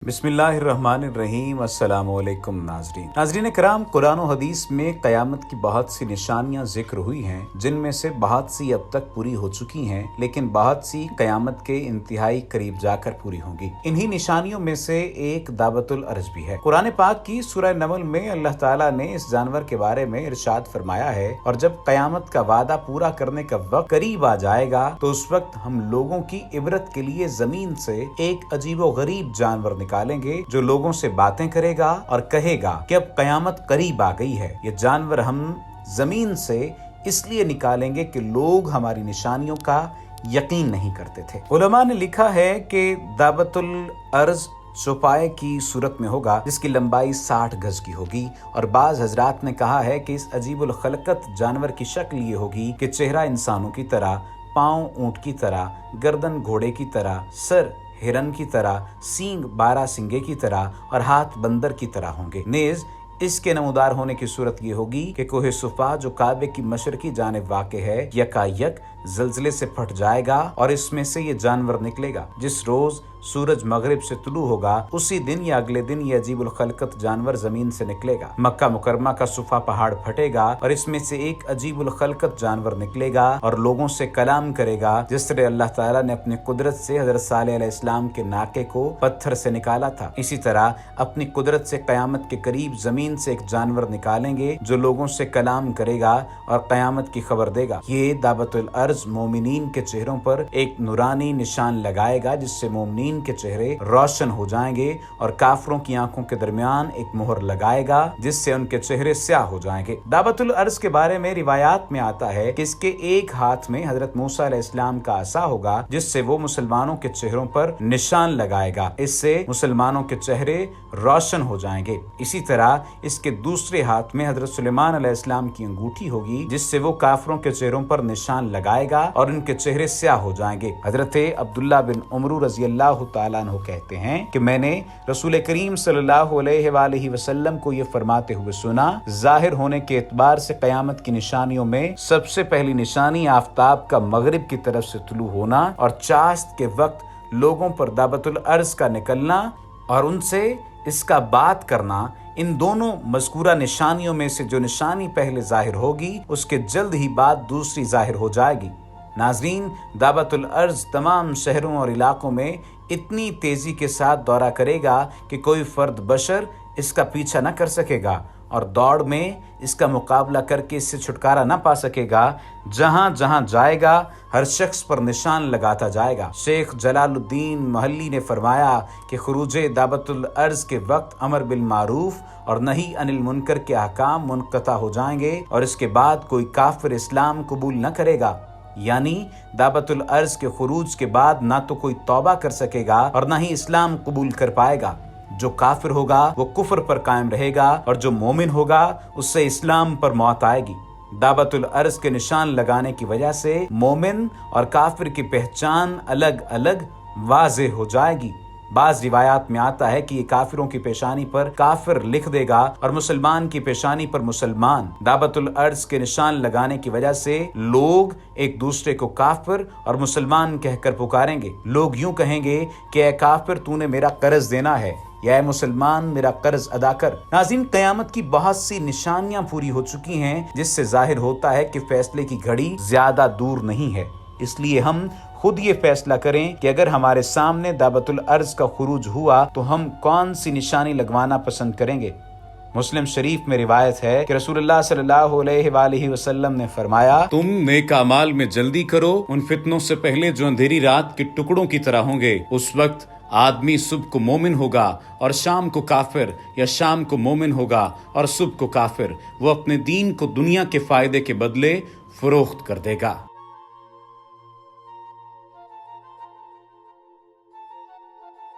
बिस्मिल्लाहिर्रहमानिर्रहीम। अस्सलाम वालेकुम नाज़रीन करام, कुरान और हदीस में क़यामत की बहुत सी निशानियां जिक्र हुई हैं, जिनमें से बहुत सी अब तक पूरी हो चुकी हैं, लेकिन बहुत सी क़यामत के इंतहाई करीब जाकर पूरी होंगी। इन्हीं निशानियों में से एक दावतुल अर्ज भी है। कुरान पाक की सूरह नमल में अल्लाह ताला ने इस जानवर के बारे में इरशाद फरमाया है, और जब क़यामत का वादा पूरा करने का वक्त करीब आ जाएगा तो उस वक्त हम लोगों की इबरत के लिए जमीन से एक अजीबो गरीब जानवर निकालेंगे जो लोगों से बातें करेगा और कहेगा कि अब कयामत करीब आ गई है। ये जानवर हम जमीन से इसलिए निकालेंगे कि लोग हमारी निशानियों का यकीन नहीं करते थे। उलमा ने लिखा है कि दावतुल अर्ज चौपाए की सूरत में होगा, जिसकी लंबाई 60 गज की होगी, और बाज हजरात ने कहा है कि इस अजीबुल खलकत जानवर की शक्ल ये होगी कि चेहरा इंसानों की तरह, पाँव ऊंट की तरह, गर्दन घोड़े की तरह, सर हिरन की तरह, सींग बारह सिंगे की तरह और हाथ बंदर की तरह होंगे। नेज इसके नमूदार होने की सूरत ये होगी कि कोहे सुफा जो काबे की मशरकी जानिब वाक़े है, यकायक जल्जले से फट जाएगा और इसमें से ये जानवर निकलेगा। जिस रोज सूरज मगरिब से तुलू होगा उसी दिन या अगले दिन ये अजीबुल खलकत जानवर जमीन से निकलेगा। मक्का मुकरमा का सुफा पहाड़ फटेगा और इसमें से एक अजीबुल खलकत जानवर निकलेगा और लोगों से कलाम करेगा, जिस तरह अल्लाह ताला ने अपनी कुदरत से हज़रत सालेह अलैहिस्सलाम के नाके को पत्थर से निकाला था। इसी तरह अपनी कुदरत से क़यामत के करीब जमीन से एक जानवर निकालेंगे जो लोगों से कलाम करेगा और क़यामत की खबर देगा। ये दावतुल अर्ज मोमिनीन के चेहरों पर एक नूरानी निशान लगाएगा, जिससे मोमिनीन के चेहरे रोशन हो जाएंगे, और काफरों की आंखों के दरमियान एक मोहर लगाएगा जिससे उनके चेहरे स्याह हो जाएंगे। दावतुल अर्ज के बारे में रिवायात में आता है कि इसके एक हाथ में हजरत मूसा अलैहिस्सलाम का असा होगा, जिससे वो मुसलमानों के चेहरों पर निशान लगाएगा। इससे मुसलमानों के चेहरे रोशन हो जाएंगे। इसी तरह इसके दूसरे हाथ में हजरत सुलेमान अलैहिस्सलाम की अंगूठी होगी, जिससे वो काफरों के चेहरों पर निशान लगाएगा और उनके चेहरे स्याह हो जाएंगे। हजरत अब्दुल्ला बिन उमर रज़ी अल्लाह ताला अन्हु कहते हैं कि मैंने रसूल करीम सल्लल्लाहु अलैहि वसल्लम को ये फरमाते हुए सुना, जाहिर होने के एतबार से कयामत की निशानियों में सबसे पहली निशानी आफताब का मगरिब की तरफ से तुलू होना और चाश्त के वक्त लोगों पर दावतुल अर्ज का निकलना और उनसे इसका बात करना। इन दोनों मज़कूरा निशानियों में से जो निशानी पहले जाहिर होगी उसके जल्द ही बाद दूसरी जाहिर हो जाएगी। नाज़रीन, दावतुल अर्ज तमाम शहरों और इलाकों में इतनी तेजी के साथ दौरा करेगा कि कोई फर्द बशर इसका पीछा न कर सकेगा और दौड़ में इसका मुकाबला करके इससे छुटकारा न पा सकेगा। जहां जहां जाएगा हर शख्स पर निशान लगाता जाएगा। शेख जलालुद्दीन महल्ली ने फरमाया कि खुरूजे दावतुल अर्ज के वक्त अमर बिल मारूफ और नही अनिल मुनकर के अहकाम मुनक़ता हो जाएंगे और इसके बाद कोई काफिर इस्लाम कबूल न करेगा। यानी दावतुल अर्ज के खुरूज के बाद ना तो कोई तौबा कर सकेगा और ना ही इस्लाम कबूल कर पाएगा। जो काफिर होगा वो कुफ्र पर कायम रहेगा और जो मोमिन होगा उससे इस्लाम पर मौत आएगी। दावतुल अर्ज के निशान लगाने की वजह से मोमिन और काफिर की पहचान अलग अलग वाज़ेह हो जाएगी। बाज रिवायात में आता है कि ये काफिरों की पेशानी पर काफिर लिख देगा और मुसलमान की पेशानी पर मुसलमान। दावतुल अर्ज के निशान लगाने की वजह से लोग एक दूसरे को काफिर और मुसलमान कहकर पुकारेंगे। लोग यूं कहेंगे कि ऐ काफिर तूने मेरा कर्ज देना है, या ऐ मुसलमान मेरा कर्ज अदा कर। नाज़रीन, कयामत की बहुत सी निशानियां पूरी हो चुकी हैं, जिससे जाहिर होता है कि फैसले की घड़ी ज्यादा दूर नहीं है। इसलिए हम खुद ये फैसला करें कि अगर हमारे सामने दावतुल अर्ज का खुरूज हुआ तो हम कौन सी निशानी लगवाना पसंद करेंगे। मुस्लिम शरीफ में रिवायत है कि रसूलुल्लाह सल्लल्लाहु अलैहि वसल्लम ने फरमाया, तुम नेक अमाल में जल्दी करो उन फितनों से पहले जो अंधेरी रात के टुकड़ों की तरह होंगे। उस वक्त आदमी सुबह को मोमिन होगा और शाम को काफिर, या शाम को मोमिन होगा और सुबह को काफिर। वो अपने दीन को दुनिया के फायदे के बदले फरोख्त कर देगा।